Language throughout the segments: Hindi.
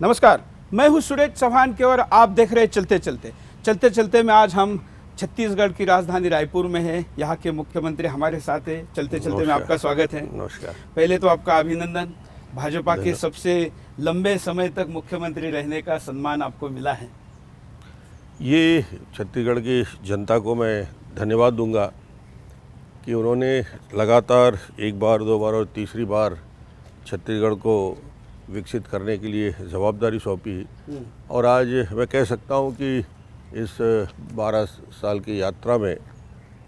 नमस्कार, मैं हूं सुरेश चौहान के और आप देख रहे हैं चलते चलते में आज हम छत्तीसगढ़ की राजधानी रायपुर में हैं। यहाँ के मुख्यमंत्री हमारे साथ हैं। चलते में आपका स्वागत है। नमस्कार। पहले तो आपका अभिनंदन, भाजपा के सबसे लंबे समय तक मुख्यमंत्री रहने का सम्मान आपको मिला है। ये छत्तीसगढ़ की जनता को मैं धन्यवाद दूंगा कि उन्होंने लगातार एक बार, दो बार और तीसरी बार छत्तीसगढ़ को विकसित करने के लिए जवाबदारी सौंपी। और आज मैं कह सकता हूँ कि इस 12 साल की यात्रा में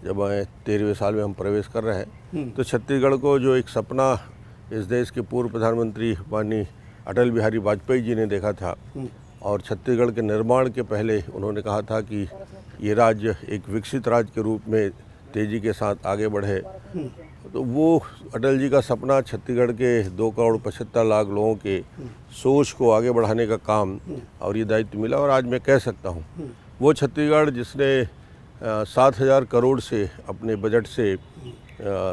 जब 13वें साल में हम प्रवेश कर रहे हैं तो छत्तीसगढ़ को जो एक सपना इस देश के पूर्व प्रधानमंत्री माननीय अटल बिहारी वाजपेयी जी ने देखा था और छत्तीसगढ़ के निर्माण के पहले उन्होंने कहा था कि ये राज्य एक विकसित राज्य के रूप में तेज़ी के साथ आगे बढ़े, तो वो अटल जी का सपना छत्तीसगढ़ के 2,75,00,000 लोगों के सोच को आगे बढ़ाने का काम और ये दायित्व मिला। और आज मैं कह सकता हूँ वो छत्तीसगढ़ जिसने 7,000 करोड़ से अपने बजट से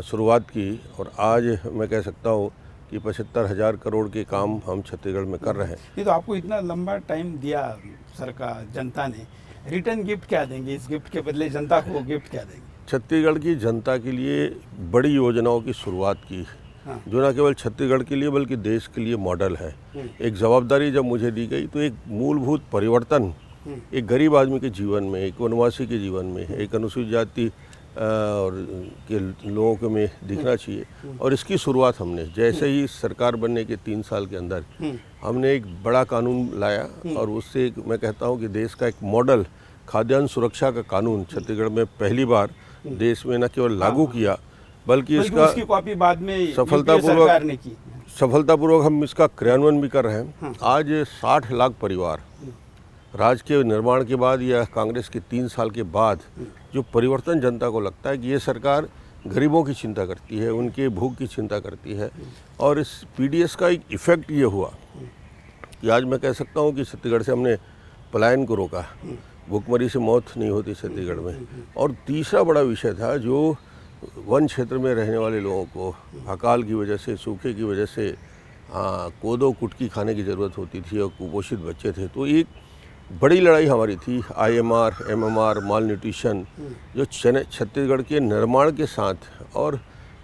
शुरुआत की और आज मैं कह सकता हूँ कि 75,000 करोड़ के काम हम छत्तीसगढ़ में कर रहे हैं। ये तो आपको इतना लंबा टाइम दिया सरकार, जनता ने, रिटर्न गिफ्ट क्या देंगे? इस गिफ्ट के बदले जनता को गिफ्ट क्या देंगे? छत्तीसगढ़ की जनता के लिए बड़ी योजनाओं की शुरुआत की, जो न केवल छत्तीसगढ़ के लिए बल्कि देश के लिए मॉडल है। एक जवाबदारी जब मुझे दी गई तो एक मूलभूत परिवर्तन एक गरीब आदमी के जीवन में, एक वनवासी के जीवन में, एक अनुसूचित जाति और के लोगों के में दिखना चाहिए। और इसकी शुरुआत हमने जैसे ही सरकार बनने के 3 साल के अंदर हमने एक बड़ा कानून लाया और उससे मैं कहता हूँ कि देश का एक मॉडल खाद्यान्न सुरक्षा का कानून छत्तीसगढ़ में पहली बार देश में न केवल लागू किया बल्कि इसका उसकी कॉपी बाद में सफलतापूर्वक हम इसका क्रियान्वयन भी कर रहे हैं। आज 60 लाख परिवार राज्य के निर्माण के बाद या कांग्रेस के 3 साल के बाद जो परिवर्तन जनता को लगता है कि ये सरकार गरीबों की चिंता करती है, उनके भूख की चिंता करती है। और इस पीडीएस का एक इफ़ेक्ट ये हुआ कि आज मैं कह सकता हूँ कि छत्तीसगढ़ से हमने पलायन को रोका, भूखमरी से मौत नहीं होती छत्तीसगढ़ में। और तीसरा बड़ा विषय था जो वन क्षेत्र में रहने वाले लोगों को अकाल की वजह से, सूखे की वजह से कोदो कुटकी खाने की ज़रूरत होती थी और कुपोषित बच्चे थे। तो एक बड़ी लड़ाई हमारी थी IMR, MMR, माल न्यूट्रिशन, जो छत्तीसगढ़ के निर्माण के साथ और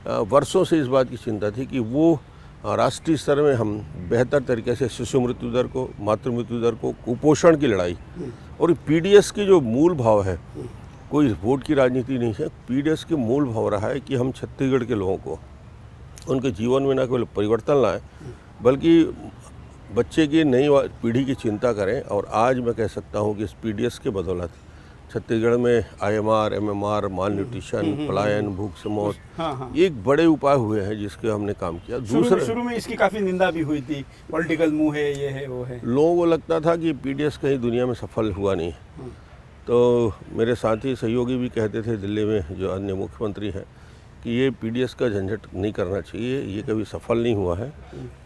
वर्षों से इस बात की चिंता थी कि वो राष्ट्रीय स्तर में हम बेहतर तरीके से शिशु मृत्यु दर को, मातृ मृत्यु दर को, कुपोषण की लड़ाई। और पीडीएस की जो मूल भाव है, कोई वोट की राजनीति नहीं है, पीडीएस के मूल भाव रहा है कि हम छत्तीसगढ़ के लोगों को उनके जीवन में न केवल परिवर्तन लाएं बल्कि बच्चे की नई पीढ़ी की चिंता करें। और आज मैं कह सकता हूँ कि इस पीडीएस के बदौलत छत्तीसगढ़ में IMR, MMR, माल न्यूट्रिशन, पलायन, भूख से मौत एक बड़े उपाय हुए हैं जिसके हमने काम किया। दूसरे शुरू में इसकी काफ़ी निंदा भी हुई थी, पॉलिटिकल मुंह है, ये है, वो है। लोगों को लगता था कि पीडीएस कहीं दुनिया में सफल हुआ नहीं। तो मेरे साथी सहयोगी भी कहते थे दिल्ली में, जो अन्य मुख्यमंत्री हैं, कि ये पीडीएस का झंझट नहीं करना चाहिए, ये कभी सफल नहीं हुआ है।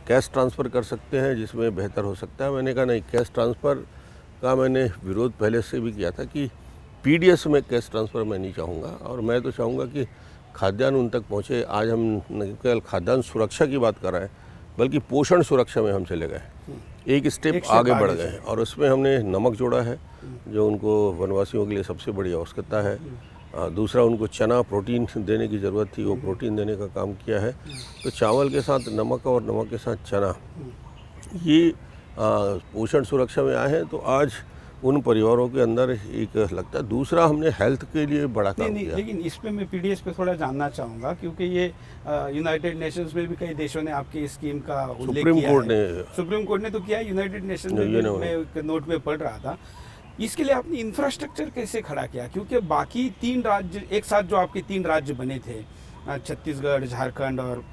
कैश ट्रांसफ़र कर सकते हैं जिसमें बेहतर हो सकता है। मैंने कहा नहीं, कैश ट्रांसफ़र का मैंने विरोध पहले से भी किया था कि पीडीएस में कैश ट्रांसफ़र मैं नहीं चाहूँगा। और मैं तो चाहूँगा कि खाद्यान्न उन तक पहुँचे। आज हम न केवल खाद्यान्न सुरक्षा की बात कर रहे हैं बल्कि पोषण सुरक्षा में हम चले गए, एक स्टेप आगे बढ़ गए। और उसमें हमने नमक जोड़ा है जो उनको वनवासियों के लिए सबसे बड़ी आवश्यकता है। दूसरा, उनको चना प्रोटीन देने की ज़रूरत थी, वो प्रोटीन देने का काम किया है। तो चावल के साथ नमक और नमक के साथ चना, ये पोषण सुरक्षा में आए हैं। तो आज उन परिवारों के अंदर एक लगता है। दूसरा, हमने हेल्थ के लिए बड़ा काम किया। लेकिन इस पे मैं पीडीएस पे थोड़ा जानना चाहूँगा क्योंकि ये यूनाइटेड नेशंस में भी कई देशों ने आपकी स्कीम का उल्लेख किया है। सुप्रीम कोर्ट ने तो किया, यूनाइटेड नेशन में नोट में पढ़ रहा था। इसके लिए आपने इंफ्रास्ट्रक्चर कैसे खड़ा किया? क्योंकि बाकी 3 राज्य एक साथ, जो आपके 3 राज्य बने थे, छत्तीसगढ़, झारखंड और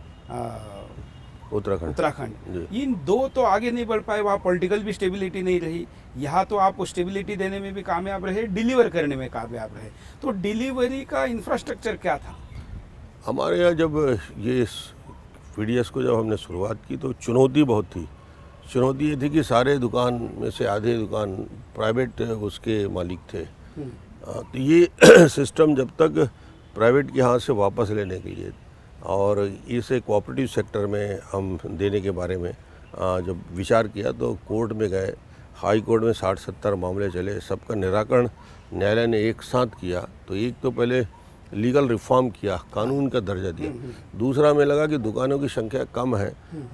उत्तराखंड, इन 2 तो आगे नहीं बढ़ पाए, वहाँ पॉलिटिकल भी स्टेबिलिटी नहीं रही। यहाँ तो आप स्टेबिलिटी देने में भी कामयाब रहे, डिलीवर करने में कामयाब रहे। तो डिलीवरी का इंफ्रास्ट्रक्चर क्या था? हमारे यहाँ जब ये पीडीएस को जब हमने शुरुआत की तो चुनौती बहुत थी। चुनौती ये थी कि सारे दुकान में से आधे दुकान प्राइवेट उसके मालिक थे। तो ये सिस्टम जब तक प्राइवेट के हाथ से वापस लेने के लिए और इसे कोऑपरेटिव सेक्टर में हम देने के बारे में जब विचार किया तो कोर्ट में गए, हाई कोर्ट में 60-70 मामले चले, सबका निराकरण न्यायालय ने एक साथ किया। तो एक तो पहले लीगल रिफॉर्म किया, कानून का दर्जा दिया। दूसरा हमें लगा कि दुकानों की संख्या कम है,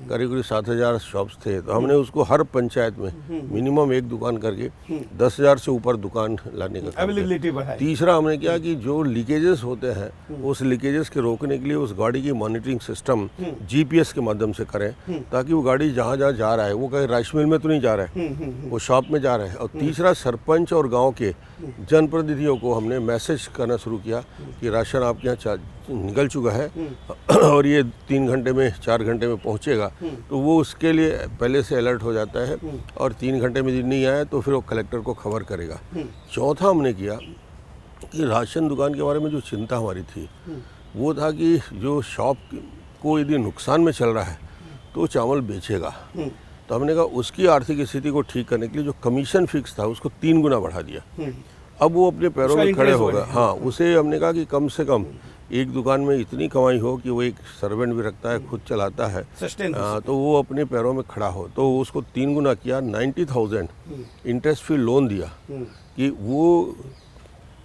करीब करीब 7,000 शॉप्स थे, तो हमने उसको हर पंचायत में मिनिमम एक दुकान करके 10,000 से ऊपर दुकान लाने का अवेलेबिलिटी बढ़ाई। तीसरा हमने किया कि जो लीकेजेस होते हैं उस लीकेजेस के रोकने के लिए उस गाड़ी की मॉनिटरिंग सिस्टम GPS के माध्यम से करें, ताकि वो गाड़ी जहाँ जहाँ जा रहा है, वो कहीं राइस मिल में तो नहीं जा रहा है, वो शॉप में जा रहा है। और तीसरा सरपंच और गाँव के जनप्रतिनिधियों को हमने मैसेज करना शुरू किया कि राशन आपके यहाँ निकल चुका है और ये 3 घंटे में 4 घंटे में पहुँचेगा, तो वो उसके लिए पहले से अलर्ट हो जाता है और 3 घंटे में यदि नहीं आया तो फिर वो कलेक्टर को खबर करेगा। चौथा हमने किया कि राशन दुकान के बारे में जो चिंता हमारी थी वो था कि जो शॉप को यदि नुकसान में चल रहा है तो चावल बेचेगा, तो हमने कहा उसकी आर्थिक स्थिति को ठीक करने के लिए जो कमीशन फिक्स था उसको 3 गुना बढ़ा दिया। अब वो अपने पैरों में खड़े हो गए। हाँ, उसे हमने कहा कि कम से कम एक दुकान में इतनी कमाई हो कि वो एक सर्वेंट भी रखता है, खुद चलाता है, तो वो अपने पैरों में खड़ा हो। तो उसको 3 गुना किया, 90,000 इंटरेस्ट फ्री लोन दिया कि वो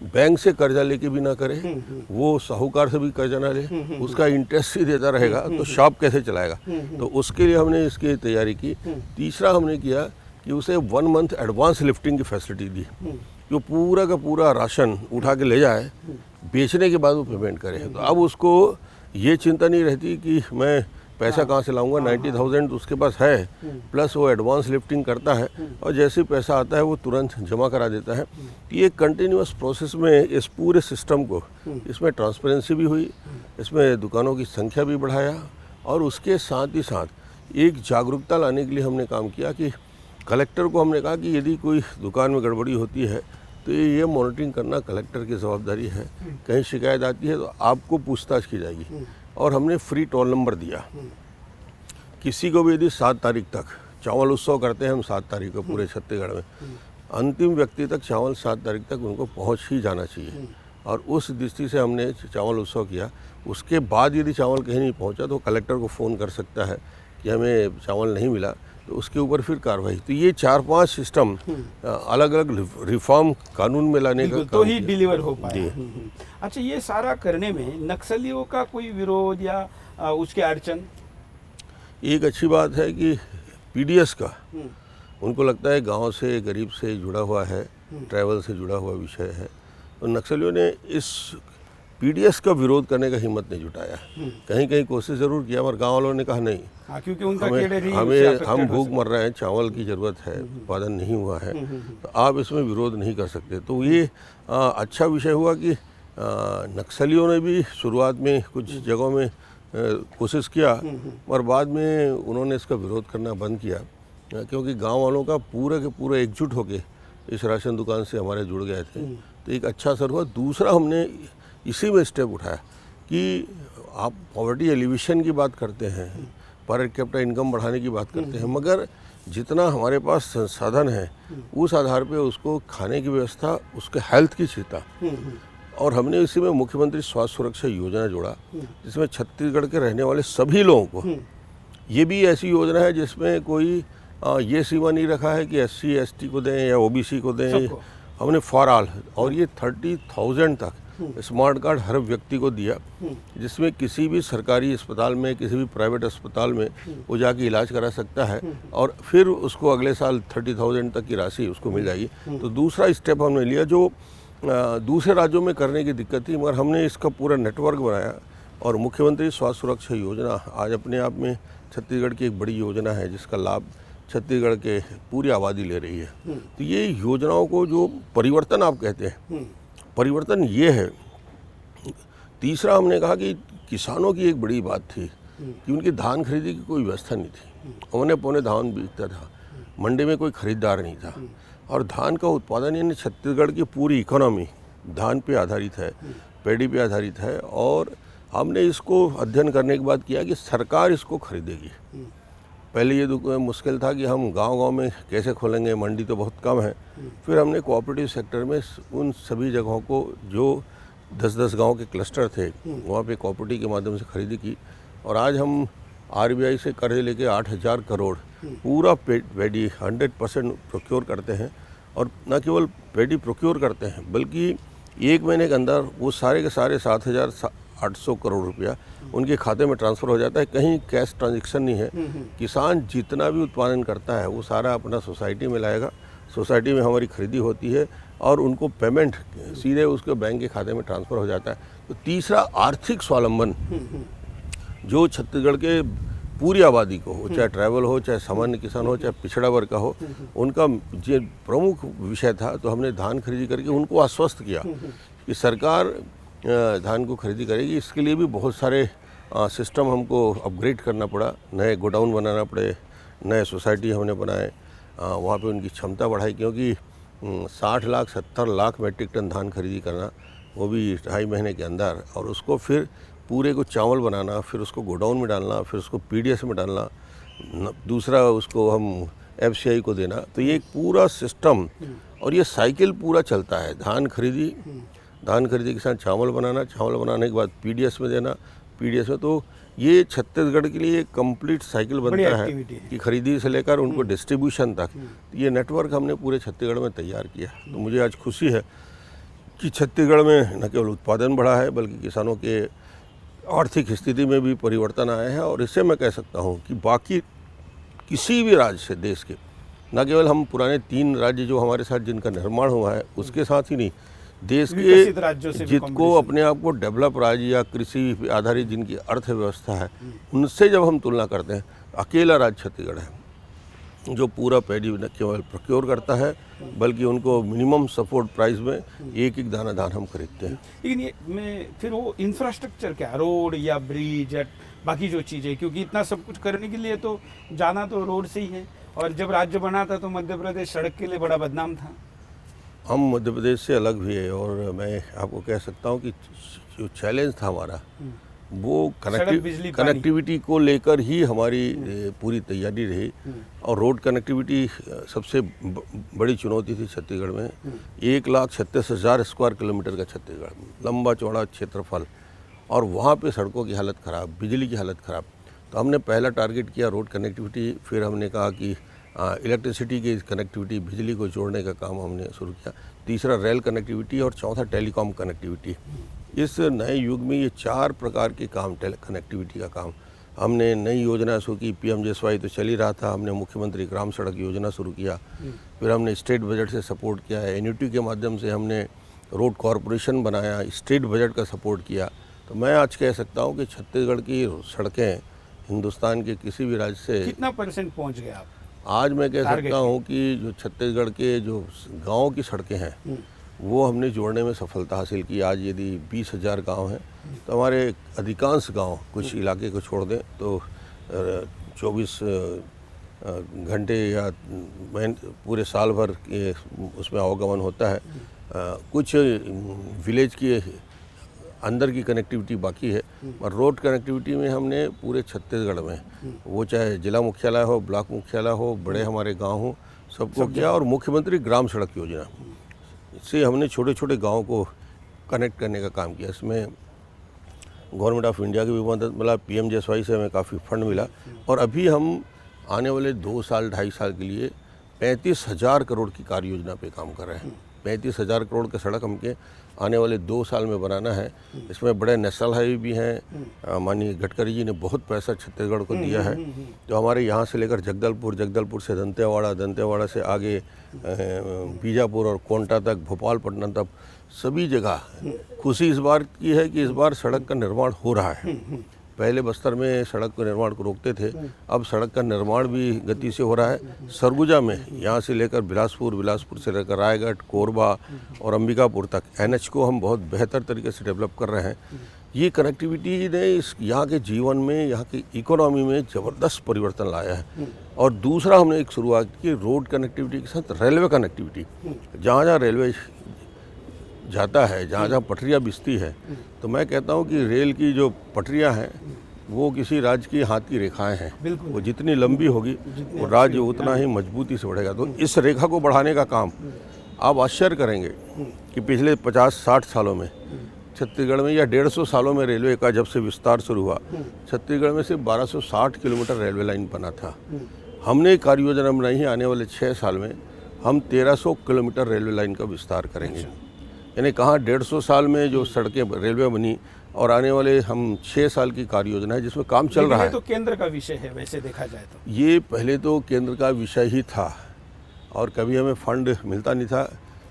बैंक से कर्जा लेके भी ना करे, वो साहूकार से भी कर्जा ना ले, उसका इंटरेस्ट ही देता रहेगा, तो शॉप कैसे चलाएगा। तो उसके लिए हमने इसकी तैयारी की। तीसरा हमने किया कि उसे 1 मंथ एडवांस लिफ्टिंग की फैसिलिटी दी, जो पूरा का पूरा राशन उठा के ले जाए, बेचने के बाद वो पेमेंट करे। तो अब उसको ये चिंता नहीं रहती कि मैं पैसा कहाँ से लाऊंगा, 90,000 उसके पास है, प्लस वो एडवांस लिफ्टिंग करता है और जैसे पैसा आता है वो तुरंत जमा करा देता है। ये कंटिन्यूअस प्रोसेस में इस पूरे सिस्टम को, इसमें ट्रांसपेरेंसी भी हुई, इसमें दुकानों की संख्या भी बढ़ाया और उसके साथ ही साथ एक जागरूकता लाने के लिए हमने काम किया कि कलेक्टर को हमने कहा कि यदि कोई दुकान में गड़बड़ी होती है तो ये मॉनिटरिंग करना कलेक्टर की जवाबदारी है। कहीं शिकायत आती है तो आपको पूछताछ की जाएगी। और हमने फ्री टोल नंबर दिया, किसी को भी यदि 7 तारीख तक चावल उत्सव करते हैं हम 7 तारीख को पूरे छत्तीसगढ़ में, अंतिम व्यक्ति तक चावल 7 तारीख तक उनको पहुंच ही जाना चाहिए। और उस दृष्टि से हमने चावल उत्सव किया। उसके बाद यदि चावल कहीं नहीं पहुंचा तो कलेक्टर को फ़ोन कर सकता है कि हमें चावल नहीं मिला, तो उसके ऊपर फिर कार्रवाई। तो ये 4-5 सिस्टम अलग अलग रिफॉर्म कानून में लाने का तो ही डिलीवर हो पाए। अच्छा, ये सारा करने में नक्सलियों का कोई विरोध या उसके अड़चन? एक अच्छी बात है कि PDS का उनको लगता है गांव से, गरीब से जुड़ा हुआ है, ट्रैवल से जुड़ा हुआ विषय है, तो नक्सलियों ने इस PDS का विरोध करने का हिम्मत नहीं जुटाया। कहीं कहीं कोशिश जरूर किया, मगर गांव वालों ने कहा नहीं, क्योंकि उनका हम भूख मर रहे हैं, चावल की ज़रूरत है, उत्पादन नहीं हुआ है, तो आप इसमें विरोध नहीं कर सकते। तो ये अच्छा विषय हुआ कि नक्सलियों ने भी शुरुआत में कुछ जगहों में कोशिश किया, और बाद में उन्होंने इसका विरोध करना बंद किया, क्योंकि गांव वालों का पूरा के पूरा एकजुट होके इस राशन दुकान से हमारे जुड़ गए थे। तो एक अच्छा असर हुआ। दूसरा हमने इसी में स्टेप उठाया कि आप पॉवर्टी एलिवेशन की बात करते हैं, पर कैपिटा इनकम बढ़ाने की बात करते हैं, मगर जितना हमारे पास संसाधन है उस आधार पे उसको खाने की व्यवस्था, उसके हेल्थ की चिंता, और हमने इसी में मुख्यमंत्री स्वास्थ्य सुरक्षा योजना जोड़ा, जिसमें छत्तीसगढ़ के रहने वाले सभी लोगों को, ये भी ऐसी योजना है जिसमें कोई ये सीमा नहीं रखा है कि SC ST को दें या OBC को दें, हमने फॉर ऑल, और ये 30,000 तक स्मार्ट कार्ड हर व्यक्ति को दिया, जिसमें किसी भी सरकारी अस्पताल में, किसी भी प्राइवेट अस्पताल में वो जाके इलाज करा सकता है, और फिर उसको अगले साल 30,000 तक की राशि उसको मिल जाएगी। तो दूसरा स्टेप हमने लिया जो दूसरे राज्यों में करने की दिक्कत थी, मगर हमने इसका पूरा नेटवर्क बनाया, और मुख्यमंत्री स्वास्थ्य सुरक्षा योजना आज अपने आप में छत्तीसगढ़ की एक बड़ी योजना है, जिसका लाभ छत्तीसगढ़ के पूरी आबादी ले रही है। तो ये योजनाओं को जो परिवर्तन आप कहते हैं, परिवर्तन ये है। तीसरा हमने कहा कि किसानों की एक बड़ी बात थी कि उनकी धान खरीदी की कोई व्यवस्था नहीं थी, औने पौने धान बिकता था, मंडी में कोई खरीदार नहीं था, और धान का उत्पादन, यानी छत्तीसगढ़ की पूरी इकोनॉमी धान पे आधारित है, पैडी पे आधारित है। और हमने इसको अध्ययन करने के बाद किया कि सरकार इसको खरीदेगी। पहले ये मुश्किल था कि हम गांव-गांव में कैसे खोलेंगे, मंडी तो बहुत कम है। फिर हमने कोऑपरेटिव सेक्टर में उन सभी जगहों को, जो 10-10 गांव के क्लस्टर थे, वहाँ पे कोऑपरेटिव के माध्यम से खरीदी की, और आज हम आरबीआई से कर्ज लेके 8,000 करोड़ पूरा पैडी 100% प्रोक्योर करते हैं। और न केवल पैडी प्रोक्योर करते हैं बल्कि 1 महीने के अंदर वो सारे के सारे 7,800 करोड़ रुपया उनके खाते में ट्रांसफ़र हो जाता है। कहीं कैश ट्रांजैक्शन नहीं है। किसान जितना भी उत्पादन करता है वो सारा अपना सोसाइटी में लाएगा, सोसाइटी में हमारी खरीदी होती है और उनको पेमेंट सीधे उसके बैंक के खाते में ट्रांसफ़र हो जाता है। तो तीसरा आर्थिक स्वावलंबन जो छत्तीसगढ़ के पूरी आबादी को हो, चाहे ट्राइबल हो, चाहे सामान्य किसान हो, चाहे पिछड़ा वर्ग का हो, उनका जो प्रमुख विषय था। तो हमने धान खरीदी करके उनको आश्वस्त किया कि सरकार धान को खरीदी करेगी। इसके लिए भी बहुत सारे सिस्टम हमको अपग्रेड करना पड़ा, नए गोडाउन बनाना पड़े, नए सोसाइटी हमने बनाए, वहाँ पे उनकी क्षमता बढ़ाई। क्योंकि 60 लाख 70 लाख मेट्रिक टन धान खरीदी करना, वो भी 2.5 महीने के अंदर, और उसको फिर पूरे को चावल बनाना, फिर उसको गोडाउन में डालना, फिर उसको पीडीएस में डालना, दूसरा उसको हम एफसीआई को देना। तो ये एक पूरा सिस्टम और ये साइकिल पूरा चलता है। धान खरीदी के साथ चावल बनाने के बाद पीडीएस में देना, पीडीएस में। तो ये छत्तीसगढ़ के लिए एक कंप्लीट साइकिल बनता है कि खरीदी से लेकर उनको डिस्ट्रीब्यूशन तक ये नेटवर्क हमने पूरे छत्तीसगढ़ में तैयार किया। तो मुझे आज खुशी है कि छत्तीसगढ़ में न केवल उत्पादन बढ़ा है बल्कि किसानों के आर्थिक स्थिति में भी परिवर्तन आया है। और इससे मैं कह सकता हूँ कि बाकी किसी भी राज्य से देश के, न केवल हम पुराने 3 राज्य जो हमारे साथ जिनका निर्माण हुआ है उसके साथ ही नहीं, देश के जिनको अपने आप को डेवलप राज्य या कृषि आधारित जिनकी अर्थव्यवस्था है उनसे जब हम तुलना करते हैं, अकेला राज्य छत्तीसगढ़ है जो पूरा पैडी न केवल प्रोक्योर करता है बल्कि उनको मिनिमम सपोर्ट प्राइस में एक दाना धान हम खरीदते हैं। लेकिन ये में फिर वो इंफ्रास्ट्रक्चर क्या, रोड या ब्रिज या बाकी जो चीज़ें, क्योंकि इतना सब कुछ करने के लिए तो जाना तो रोड से ही है। और जब राज्य बना था तो मध्य प्रदेश सड़क के लिए बड़ा बदनाम था। हम मध्य प्रदेश से अलग भी है और मैं आपको कह सकता हूँ कि जो चैलेंज था हमारा वो कनेक्टिविटी को लेकर ही हमारी पूरी तैयारी रही। और रोड कनेक्टिविटी सबसे बड़ी चुनौती थी छत्तीसगढ़ में। 1,36,000 स्क्वायर किलोमीटर का छत्तीसगढ़, लंबा चौड़ा क्षेत्रफल, और वहाँ पे सड़कों की हालत ख़राब, बिजली की हालत ख़राब। तो हमने पहला टारगेट किया रोड कनेक्टिविटी, फिर हमने कहा कि इलेक्ट्रिसिटी की कनेक्टिविटी, बिजली को जोड़ने का काम हमने शुरू किया, तीसरा रेल कनेक्टिविटी और चौथा टेलीकॉम कनेक्टिविटी। इस नए युग में ये 4 प्रकार के काम, कनेक्टिविटी का काम हमने नई योजना शुरू की। PMJSY तो चल ही रहा था, हमने मुख्यमंत्री ग्राम सड़क योजना शुरू किया, फिर हमने स्टेट बजट से सपोर्ट किया है, एन्युटी के माध्यम से हमने रोड कॉरपोरेशन बनाया, स्टेट बजट का सपोर्ट किया। तो मैं आज कह सकता हूँ कि छत्तीसगढ़ की सड़कें हिंदुस्तान के किसी भी राज्य से कितना % पहुँच गए आप? आज मैं कह सकता हूँ कि जो छत्तीसगढ़ के जो गांव की सड़कें हैं वो हमने जोड़ने में सफलता हासिल की। आज यदि 20,000 गांव हैं तो हमारे अधिकांश गांव, कुछ इलाके को छोड़ दें तो 24 घंटे या पूरे साल भर के उसमें आवागमन होता है। कुछ विलेज की अंदर की कनेक्टिविटी बाकी है। और रोड कनेक्टिविटी में हमने पूरे छत्तीसगढ़ में, वो चाहे जिला मुख्यालय हो, ब्लॉक मुख्यालय हो, बड़े हमारे गांव हो, सबको किया। और मुख्यमंत्री ग्राम सड़क योजना से हमने छोटे छोटे गाँव को कनेक्ट करने का काम किया। इसमें गवर्नमेंट ऑफ इंडिया की भी मदद मिला, PMJSY से हमें काफ़ी फंड मिला। और अभी हम आने वाले 2 साल 2.5 साल के लिए 35,000 करोड़ की कार्य योजना पे काम कर रहे हैं। 35,000 करोड़ के सड़क हमके आने वाले 2 साल में बनाना है। इसमें बड़े नेशनल हाईवे भी हैं। माननीय गडकरी जी ने बहुत पैसा छत्तीसगढ़ को दिया है। तो हमारे यहाँ से लेकर जगदलपुर से दंतेवाड़ा से आगे बीजापुर और कोंटा तक, भोपालपट्टनम तक, सभी जगह खुशी इस बार की है कि इस बार सड़क का निर्माण हो रहा है। पहले बस्तर में सड़क के निर्माण को रोकते थे, अब सड़क का निर्माण भी गति से हो रहा है। सरगुजा में यहाँ से लेकर बिलासपुर से लेकर रायगढ़, कोरबा और अंबिकापुर तक NH को हम बहुत बेहतर तरीके से डेवलप कर रहे हैं। ये कनेक्टिविटी ने इस यहाँ के जीवन में, यहाँ की इकोनॉमी में ज़बरदस्त परिवर्तन लाया है। और दूसरा हमने एक शुरुआत की रोड कनेक्टिविटी के साथ रेलवे कनेक्टिविटी। जहाँ जहाँ रेलवे जाता है, जहाँ जहाँ पटरियाँ बिछती है, तो मैं कहता हूँ कि रेल की जो पटरियाँ हैं वो किसी राज्य की हाथ की रेखाएं हैं। वो जितनी लंबी होगी वो राज्य उतना ही मजबूती से बढ़ेगा। तो इस रेखा को बढ़ाने का काम आप आश्चर्य करेंगे कि पिछले 50-60 सालों में छत्तीसगढ़ में या 150 सालों में रेलवे का जब से विस्तार शुरू हुआ, छत्तीसगढ़ में सिर्फ 1260 किलोमीटर रेलवे लाइन बना था। हमने कार्य योजना बनाई है, आने वाले 6 साल में हम 1300 किलोमीटर रेलवे लाइन का विस्तार करेंगे। यानी कहाँ 150 साल में जो सड़कें रेलवे बनी और आने वाले हम 6 साल की कार्य योजना है जिसमें काम चल रहा है। तो केंद्र का विषय है वैसे देखा जाए तो। ये पहले तो केंद्र का विषय ही था और कभी हमें फंड मिलता नहीं था।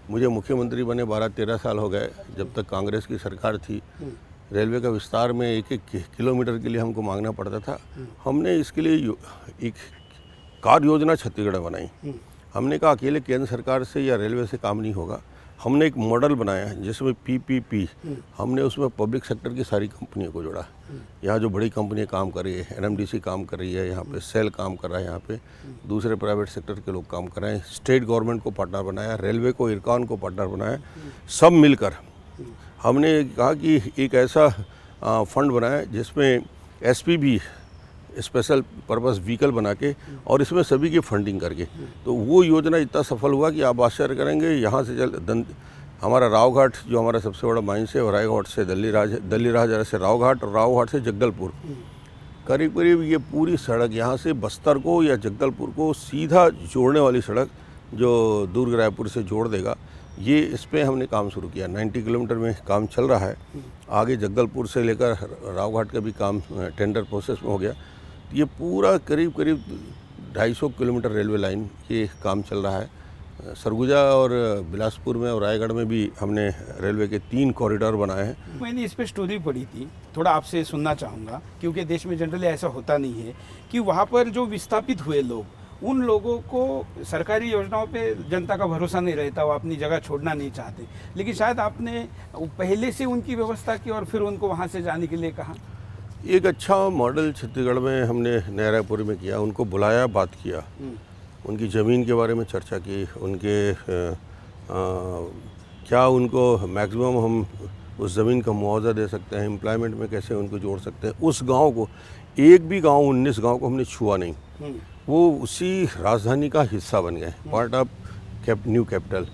मुझे मुख्यमंत्री बने 12-13 साल हो गए, जब तक कांग्रेस की सरकार थी रेलवे का विस्तार में 1-1 किलोमीटर के लिए हमको मांगना पड़ता था। हमने इसके लिए एक कार्य योजना छत्तीसगढ़ में बनाई। हमने कहा अकेले केंद्र सरकार से या रेलवे से काम नहीं होगा। हमने एक मॉडल बनाया जिसमें PPP, हमने उसमें पब्लिक सेक्टर की सारी कंपनियों को जोड़ा। यहाँ जो बड़ी कंपनियाँ काम कर रही है, NMDC काम कर रही है, यहाँ पे सेल काम कर रहा है, यहाँ पे दूसरे प्राइवेट सेक्टर के लोग काम कर रहे हैं, स्टेट गवर्नमेंट को पार्टनर बनाया, रेलवे को, इरकॉन को पार्टनर बनाया। सब मिलकर हमने कहा कि एक ऐसा फंड बनाया जिसमें SPV, स्पेशल पर्पस व्हीकल बना के, और इसमें सभी की फंडिंग करके। तो वो योजना इतना सफल हुआ कि आप आश्चर्य करेंगे। यहाँ से हमारा रावघाट जो हमारा सबसे बड़ा माइंस है, और रायघाट से दल्लीराज से रावघाट, और रावघाट से जगदलपुर, करीब करीब ये पूरी सड़क यहाँ से बस्तर को या जगदलपुर को सीधा जोड़ने वाली सड़क जो दुर्ग रायपुर से जोड़ देगा, ये इस पर हमने काम शुरू किया। 90 किलोमीटर में काम चल रहा है। आगे जगदलपुर से लेकर रावघाट का भी काम टेंडर प्रोसेस में हो गया। ये पूरा करीब 250 किलोमीटर रेलवे लाइन ये काम चल रहा है। सरगुजा और बिलासपुर में और रायगढ़ में भी हमने रेलवे के 3 कॉरिडोर बनाए हैं। मैंने इस पर स्टोरी पढ़ी थी, थोड़ा आपसे सुनना चाहूँगा, क्योंकि देश में जनरली ऐसा होता नहीं है कि वहाँ पर जो विस्थापित हुए लोग, उन लोगों को सरकारी योजनाओं पे जनता का भरोसा नहीं रहता, वो अपनी जगह छोड़ना नहीं चाहते, लेकिन शायद आपने पहले से उनकी व्यवस्था की और फिर उनको वहाँ से जाने के लिए कहा। एक अच्छा मॉडल छत्तीसगढ़ में हमने नया रायपुर में किया। उनको बुलाया, बात किया, उनकी ज़मीन के बारे में चर्चा की, उनके क्या उनको मैक्सिमम हम उस ज़मीन का मुआवजा दे सकते हैं, एम्प्लॉयमेंट में कैसे उनको जोड़ सकते हैं। उस गांव को, एक भी गांव 19 गांव को हमने छुआ नहीं, वो उसी राजधानी का हिस्सा बन गए, पार्ट ऑफ न्यू कैपिटल।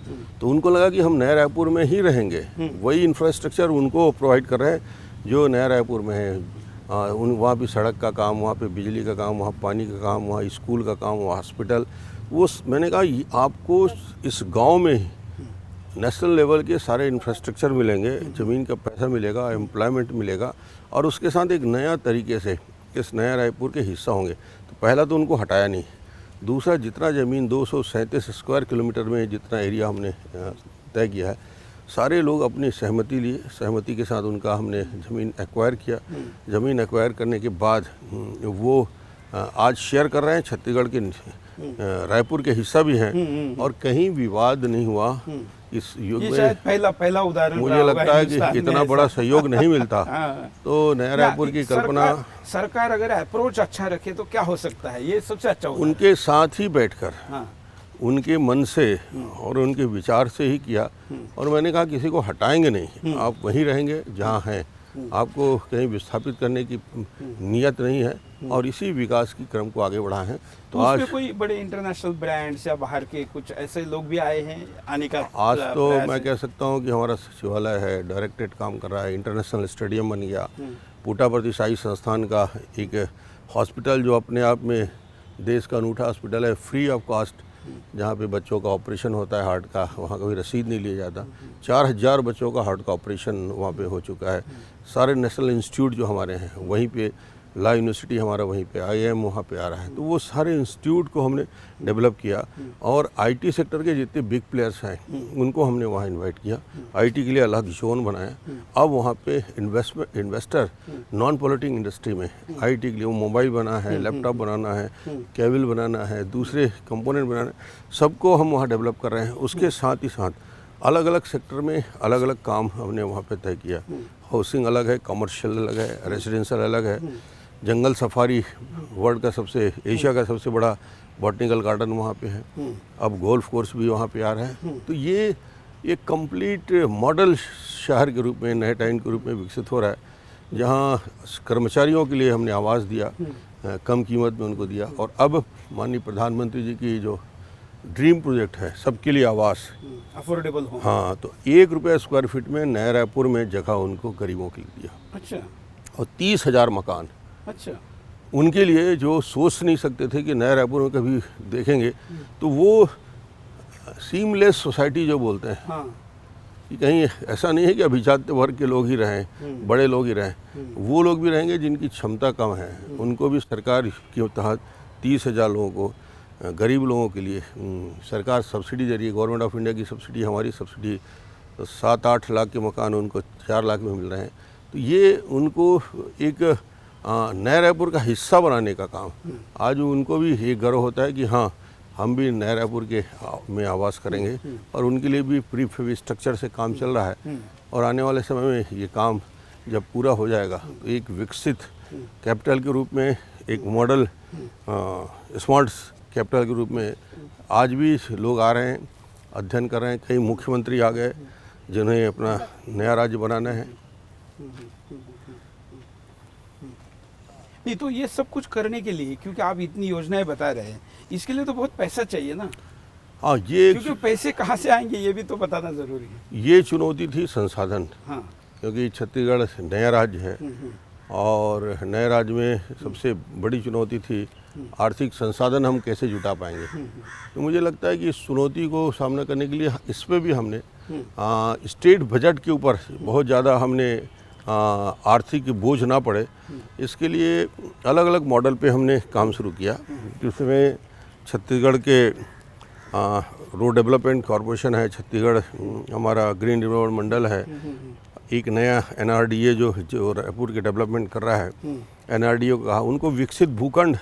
तो उनको लगा कि हम नया रायपुर में ही रहेंगे, वही इंफ्रास्ट्रक्चर उनको प्रोवाइड कर रहे हैं जो नया रायपुर में है। वहाँ भी सड़क का काम, वहाँ पे बिजली का काम, वहाँ पानी का काम, वहाँ स्कूल का काम, वहाँ हॉस्पिटल। वो मैंने कहा आपको इस गांव में नेशनल लेवल के सारे इंफ्रास्ट्रक्चर मिलेंगे, ज़मीन का पैसा मिलेगा, एम्प्लॉयमेंट मिलेगा, और उसके साथ एक नया तरीके से इस नया रायपुर के हिस्सा होंगे। तो पहला तो उनको हटाया नहीं। दूसरा, जितना ज़मीन 237 स्क्वायर किलोमीटर में जितना एरिया हमने तय किया है, सारे लोग अपनी सहमति लिए, सहमति के साथ उनका हमने ज़मीन एक्वायर किया। ज़मीन एक्वायर करने के बाद वो आज शेयर कर रहे हैं, छत्तीसगढ़ के रायपुर के हिस्सा भी हैं, और कहीं विवाद नहीं हुआ। इस युग में शायद पहला उदाहरण मुझे लगता है कि इतना बड़ा सहयोग नहीं मिलता। तो नया रायपुर की कल्पना, सरकार अगर अप्रोच अच्छा रखे तो क्या हो सकता है, ये सबसे अच्छा होगा। उनके साथ ही बैठकर, उनके मन से और उनके विचार से ही किया। और मैंने कहा किसी को हटाएंगे नहीं, आप वहीं रहेंगे जहाँ हैं, आपको कहीं विस्थापित करने की नीयत नहीं है, और इसी विकास की क्रम को आगे बढ़ाए हैं। तो आज कोई बड़े इंटरनेशनल ब्रांड्स या बाहर के कुछ ऐसे लोग भी आए हैं आने का? आज तो मैं कह सकता हूँ कि हमारा सचिवालय है, डायरेक्टरेट काम कर रहा है, इंटरनेशनल स्टेडियम बन गया, पुट्टापर्ती साई संस्थान का एक हॉस्पिटल जो अपने आप में देश का अनूठा हॉस्पिटल है, फ्री ऑफ कॉस्ट, जहाँ पे बच्चों का ऑपरेशन होता है हार्ट का, वहाँ कभी रसीद नहीं लिया जाता। 4000 बच्चों का हार्ट का ऑपरेशन वहाँ पे हो चुका है। सारे नेशनल इंस्टीट्यूट जो हमारे हैं वहीं पे, ला यूनिवर्सिटी हमारा वहीं पे, IIM वहाँ पे आ रहा है। तो वो सारे इंस्टीट्यूट को हमने डेवलप किया, और IT सेक्टर के जितने बिग प्लेयर्स हैं उनको हमने वहाँ इनवाइट किया। IT के लिए अलग जोन बनाया। अब वहाँ पे इन्वेस्टर नॉन पॉलिटिंग इंडस्ट्री में IT के लिए वो मोबाइल बना है, लैपटॉप बनाना है, केबल बनाना है, दूसरे कंपोनेंट बनाना है, सबको हम वहाँ डेवलप कर रहे हैं। उसके साथ ही साथ अलग अलग सेक्टर में अलग अलग काम हमने वहाँ पे तय किया। हाउसिंग अलग है, कमर्शियल अलग है, रेजिडेंशियल अलग है, जंगल सफारी वर्ल्ड का एशिया का सबसे बड़ा बॉटनिकल गार्डन वहाँ पे है, अब गोल्फ कोर्स भी वहाँ पे आ रहा है। तो ये एक कंप्लीट मॉडल शहर के रूप में, नए टाउन के रूप में विकसित हो रहा है, जहाँ कर्मचारियों के लिए हमने आवाज़ दिया, कम कीमत में उनको दिया। और अब माननीय प्रधानमंत्री जी की जो ड्रीम प्रोजेक्ट है, सबके लिए आवास। Affordable home. हाँ, तो 1 रुपया स्क्वायर फीट में नया रायपुर में जगह उनको गरीबों के लिए दिया। अच्छा। और 30,000 मकान अच्छा। उनके लिए जो सोच नहीं सकते थे कि नया रायपुर में कभी देखेंगे, तो वो सीमलेस सोसाइटी जो बोलते हैं, हाँ। कि कहीं ऐसा नहीं है कि अभिजात वर्ग के लोग ही रहें, बड़े लोग ही रहें, वो लोग भी रहेंगे जिनकी क्षमता कम है, उनको भी सरकार के तहत 30,000 लोगों को, गरीब लोगों के लिए सरकार सब्सिडी दे रही है। गवर्नमेंट ऑफ इंडिया की सब्सिडी, हमारी सब्सिडी, तो 7-8 लाख के मकान उनको 4 लाख में मिल रहे हैं। तो ये उनको एक नया रायपुर का हिस्सा बनाने का काम, आज उनको भी ये गर्व होता है कि हाँ, हम भी नया रायपुर के में आवास करेंगे, और उनके लिए भी प्री स्ट्रक्चर से काम चल रहा है। और आने वाले समय में ये काम जब पूरा हो जाएगा तो एक विकसित कैपिटल के रूप में, एक मॉडल स्मार्ट कैपिटल के रूप में आज भी लोग आ रहे हैं, अध्ययन कर रहे हैं। कई मुख्यमंत्री आ गए जिन्हें अपना नया राज्य बनाना है। नहीं, तो ये सब कुछ करने के लिए, क्योंकि आप इतनी योजनाएं बता रहे हैं, इसके लिए तो बहुत पैसा चाहिए ना। हाँ, ये क्योंकि पैसे कहाँ से आएंगे ये भी तो बताना जरूरी है। ये चुनौती थी संसाधन। हाँ। क्योंकि छत्तीसगढ़ नया राज्य है, और नए राज्य में सबसे बड़ी चुनौती थी आर्थिक संसाधन हम कैसे जुटा पाएंगे। तो मुझे लगता है कि इस चुनौती को सामना करने के लिए इस पर भी हमने स्टेट बजट के ऊपर बहुत ज़्यादा हमने आर्थिक बोझ ना पड़े, इसके लिए अलग अलग मॉडल पे हमने काम शुरू किया। जिसमें छत्तीसगढ़ के रोड डेवलपमेंट कॉरपोरेशन है, छत्तीसगढ़ हमारा ग्रीन डेवलपमेंट मंडल है, एक नया NRDA जो रायपुर के डेवलपमेंट कर रहा है, NRDA को कहा, उनको विकसित भूखंड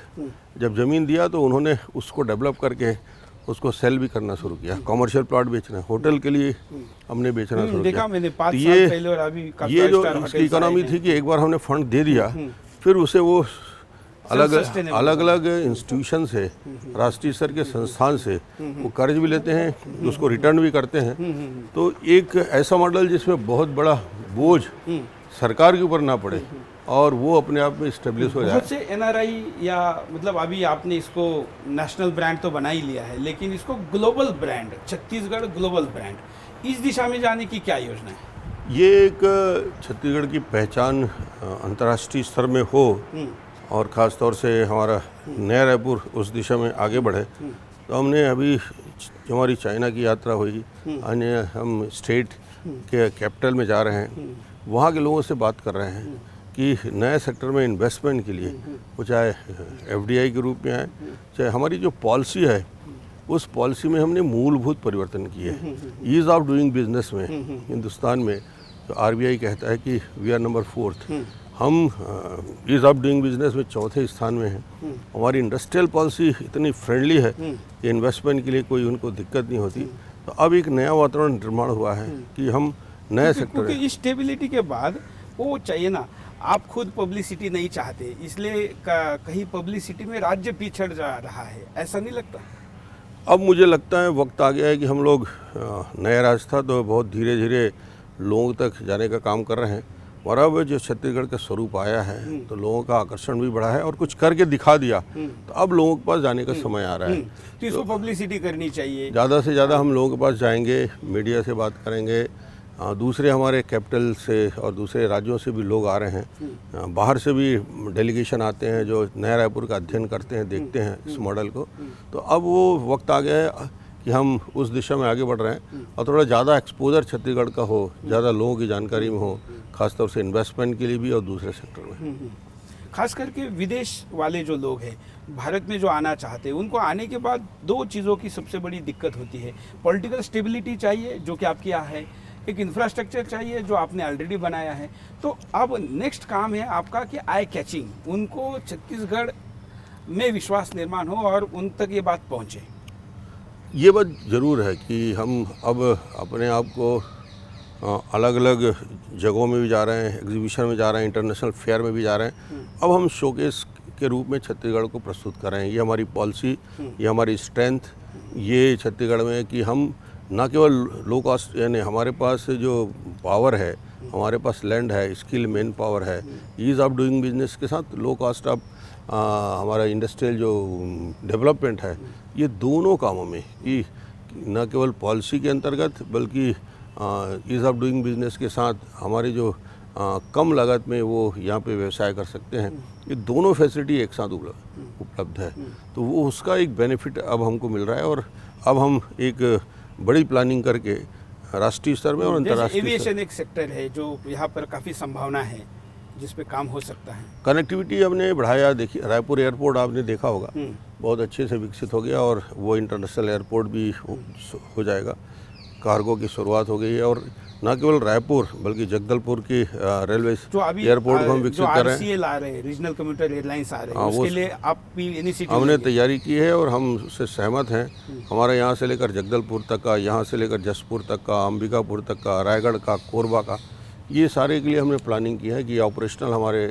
जब ज़मीन दिया तो उन्होंने उसको डेवलप करके उसको सेल भी करना शुरू किया, कमर्शियल प्लॉट बेचना, होटल के लिए हमने बेचना शुरू किया। मैंने 5 तो साल पहले और अभी ये जो उसकी इकोनॉमी थी कि एक बार हमने फंड दे दिया, फिर उसे वो अलग अलग इंस्टीट्यूशन से, राष्ट्रीय स्तर के संस्थान से वो कर्ज भी लेते हैं, उसको रिटर्न भी करते हैं। तो एक ऐसा मॉडल जिसमें बहुत बड़ा बोझ सरकार के ऊपर ना पड़े और वो अपने आप में स्टेब्लिश हो जाए। बहुत से NRI या मतलब अभी आपने इसको नेशनल ब्रांड तो बना ही लिया है, लेकिन इसको global brand, Chhattisgarh global brand, इस दिशा में जाने की क्या योजना है? ये एक छत्तीसगढ़ की पहचान अंतर्राष्ट्रीय स्तर में हो, और ख़ास तौर से हमारा नया रायपुर उस दिशा में आगे बढ़े। तो हमने अभी हमारी चाइना की यात्रा हुई, अन्य हम स्टेट के कैपिटल में जा रहे हैं, वहाँ के लोगों से बात कर रहे हैं कि नए सेक्टर में इन्वेस्टमेंट के लिए, वो चाहे FDI के रूप में आए, चाहे हमारी जो पॉलिसी है उस पॉलिसी में हमने मूलभूत परिवर्तन किए हैं। ईज़ ऑफ डूइंग बिजनेस में हिंदुस्तान में तो RBI कहता है कि वी आर नंबर 4th, हम ईज़ ऑफ डूइंग बिजनेस में 4थे स्थान में हैं। हमारी इंडस्ट्रियल पॉलिसी इतनी फ्रेंडली है कि इन्वेस्टमेंट के लिए कोई उनको दिक्कत नहीं होती। तो अब एक नया वातावरण निर्माण हुआ है कि हम नए सेक्टर, क्योंकि स्टेबिलिटी के बाद वो चाहिए ना, आप खुद पब्लिसिटी नहीं चाहते, इसलिए कहीं पब्लिसिटी में राज्य पिछड़ जा रहा है, ऐसा नहीं लगता? अब मुझे लगता है वक्त आ गया है कि हम लोग, नया राज्य था तो बहुत धीरे धीरे लोगों तक जाने का काम कर रहे हैं, और अब जो छत्तीसगढ़ का स्वरूप आया है तो लोगों का आकर्षण भी बढ़ा है और कुछ करके दिखा दिया, तो अब लोगों के पास जाने का समय आ रहा है। तो इसको पब्लिसिटी करनी चाहिए, ज़्यादा से ज़्यादा हम लोगों के पास जाएंगे, मीडिया से बात करेंगे, दूसरे हमारे कैपिटल से और दूसरे राज्यों से भी लोग आ रहे हैं, बाहर से भी डेलीगेशन आते हैं जो नया रायपुर का अध्ययन करते हैं, देखते हैं इस मॉडल को। तो अब वो वक्त आ गया है कि हम उस दिशा में आगे बढ़ रहे हैं, और थोड़ा ज़्यादा एक्सपोजर छत्तीसगढ़ का हो, ज़्यादा लोगों की जानकारी में हो, खासतौर से इन्वेस्टमेंट के लिए भी और दूसरे सेक्टर में। खास करके विदेश वाले जो लोग हैं, भारत में जो आना चाहते हैं, उनको आने के बाद 2 चीज़ों की सबसे बड़ी दिक्कत होती है। पॉलिटिकल स्टेबिलिटी चाहिए, जो कि आपके यहाँ है, एक इंफ्रास्ट्रक्चर चाहिए जो आपने ऑलरेडी बनाया है। तो अब नेक्स्ट काम है आपका कि आई कैचिंग, उनको छत्तीसगढ़ में विश्वास निर्माण हो और उन तक ये बात पहुँचे। ये बात ज़रूर है कि हम अब अपने आप को अलग अलग जगहों में भी जा रहे हैं, एग्जीबिशन में जा रहे हैं, इंटरनेशनल फेयर में भी जा रहे हैं। अब हम शोकेस के रूप में छत्तीसगढ़ को प्रस्तुत कर रहे हैं। ये हमारी पॉलिसी, ये हमारी स्ट्रेंथ, ये छत्तीसगढ़ में कि हम ना केवल लो कॉस्ट, यानी हमारे पास जो पावर है, हमारे पास लैंड है, स्किल, मैन पावर है, ईज़ ऑफ डूइंग बिजनेस के साथ लो कॉस्ट ऑफ हमारा इंडस्ट्रियल जो डेवलपमेंट है, ये दोनों कामों में कि न केवल पॉलिसी के अंतर्गत बल्कि ईज़ ऑफ डूइंग बिजनेस के साथ हमारे जो कम लागत में वो यहाँ पे व्यवसाय कर सकते हैं, ये दोनों फैसिलिटी एक साथ उपलब्ध है। तो वो उसका एक बेनिफिट अब हमको मिल रहा है और अब हम एक बड़ी प्लानिंग करके राष्ट्रीय स्तर में और अंतर्राष्ट्रीय एविएशन एक सेक्टर है जो यहाँ पर काफ़ी संभावना है जिस पे काम हो सकता है। कनेक्टिविटी हमने बढ़ाया। देखिए रायपुर एयरपोर्ट आपने देखा होगा, बहुत अच्छे से विकसित हो गया और वो इंटरनेशनल एयरपोर्ट भी हो जाएगा। कार्गो की शुरुआत हो गई है और न केवल रायपुर बल्कि जगदलपुर की रेलवे एयरपोर्ट को हम विकसित कर रहे हैं। आ रहे हैं रीजनल कम्यूटर एयरलाइंस आ रहे हैं, उसके लिए आप भी इनिशिएटिव हमने तैयारी की है और हम उससे सहमत हैं। हमारा यहाँ से लेकर जगदलपुर तक का, यहाँ से लेकर जसपुर तक का, अंबिकापुर तक का, रायगढ़ का, कोरबा का, ये सारे के लिए हमने प्लानिंग की है कि ऑपरेशनल हमारे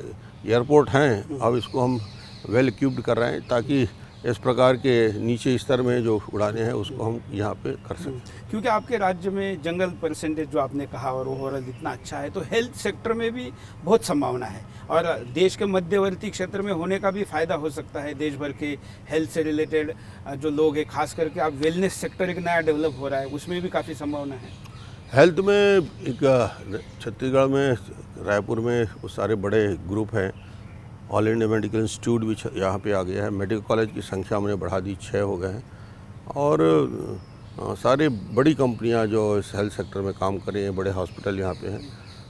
एयरपोर्ट हैं। अब इसको हम वेल इक्विप्ड कर रहे हैं ताकि इस प्रकार के नीचे स्तर में जो उड़ाने हैं उसको हम यहाँ पे कर सकें। क्योंकि आपके राज्य में जंगल परसेंटेज जो आपने कहा और ओवरऑल इतना अच्छा है, तो हेल्थ सेक्टर में भी बहुत संभावना है और देश के मध्यवर्ती क्षेत्र में होने का भी फ़ायदा हो सकता है। देश भर के हेल्थ से रिलेटेड जो लोग हैं, खास करके आप वेलनेस सेक्टर एक नया डेवलप हो रहा है, उसमें भी काफ़ी संभावना है। हेल्थ में एक छत्तीसगढ़ में रायपुर में वो सारे बड़े ग्रुप हैं। ऑल इंडिया मेडिकल इंस्टीट्यूट भी यहाँ पे आ गया है। मेडिकल कॉलेज की संख्या हमने बढ़ा दी, 6 हो गए हैं और सारे बड़ी कंपनियाँ जो इस हेल्थ सेक्टर में काम कर रही हैं, बड़े हॉस्पिटल यहाँ पे हैं।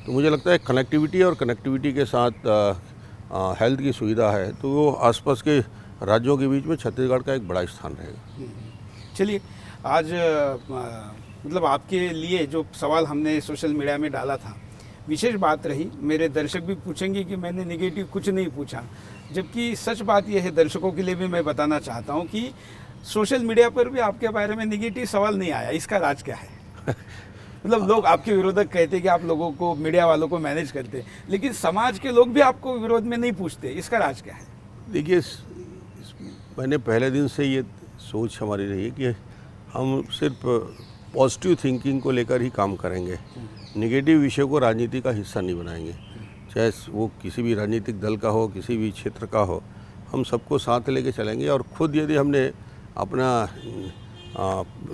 तो मुझे लगता है कनेक्टिविटी और कनेक्टिविटी के साथ हेल्थ की सुविधा है तो वो आसपास के राज्यों के बीच में छत्तीसगढ़ का एक बड़ा स्थान रहेगा। चलिए, आज मतलब आपके लिए जो सवाल हमने सोशल मीडिया में डाला था, विशेष बात रही। मेरे दर्शक भी पूछेंगे कि मैंने नेगेटिव कुछ नहीं पूछा, जबकि सच बात यह है, दर्शकों के लिए भी मैं बताना चाहता हूं कि सोशल मीडिया पर भी आपके बारे में नेगेटिव सवाल नहीं आया। इसका राज क्या है? मतलब लोग आपके विरोधक कहते हैं कि आप लोगों को, मीडिया वालों को मैनेज करते हैं, लेकिन समाज के लोग भी आपको विरोध में नहीं पूछते। इसका राज क्या है? देखिए, मैंने पहले दिन से ये सोच हमारी रही है कि हम सिर्फ पॉजिटिव थिंकिंग को लेकर ही काम करेंगे, नेगेटिव विषय को राजनीति का हिस्सा नहीं बनाएंगे। चाहे वो किसी भी राजनीतिक दल का हो, किसी भी क्षेत्र का हो, हम सबको साथ लेके चलेंगे। और खुद यदि हमने अपना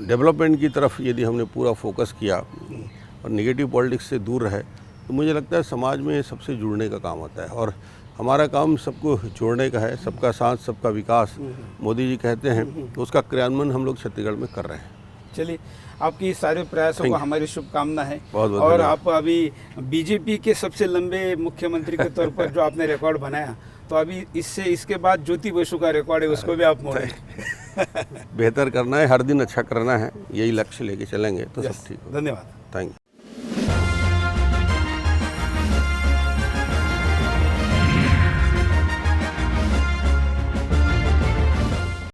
डेवलपमेंट की तरफ यदि हमने पूरा फोकस किया और नेगेटिव पॉलिटिक्स से दूर रहे, तो मुझे लगता है समाज में सबसे जुड़ने का काम होता है और हमारा काम सबको जोड़ने का है। सबका साथ सबका विकास मोदी जी कहते हैं, तो उसका क्रियान्वयन हम लोग छत्तीसगढ़ में कर रहे हैं। चलिए, आपकी सारे प्रयासों को हमारी शुभकामना है। बहुत बहुत और आप अभी बीजेपी के सबसे लंबे मुख्यमंत्री के तौर पर जो आपने रिकॉर्ड बनाया, तो अभी इसके बाद ज्योति बसु का रिकॉर्ड है, उसको भी आप मोड़ें। बेहतर करना है, हर दिन अच्छा करना है, यही लक्ष्य लेके चलेंगे तो सब ठीक। धन्यवाद।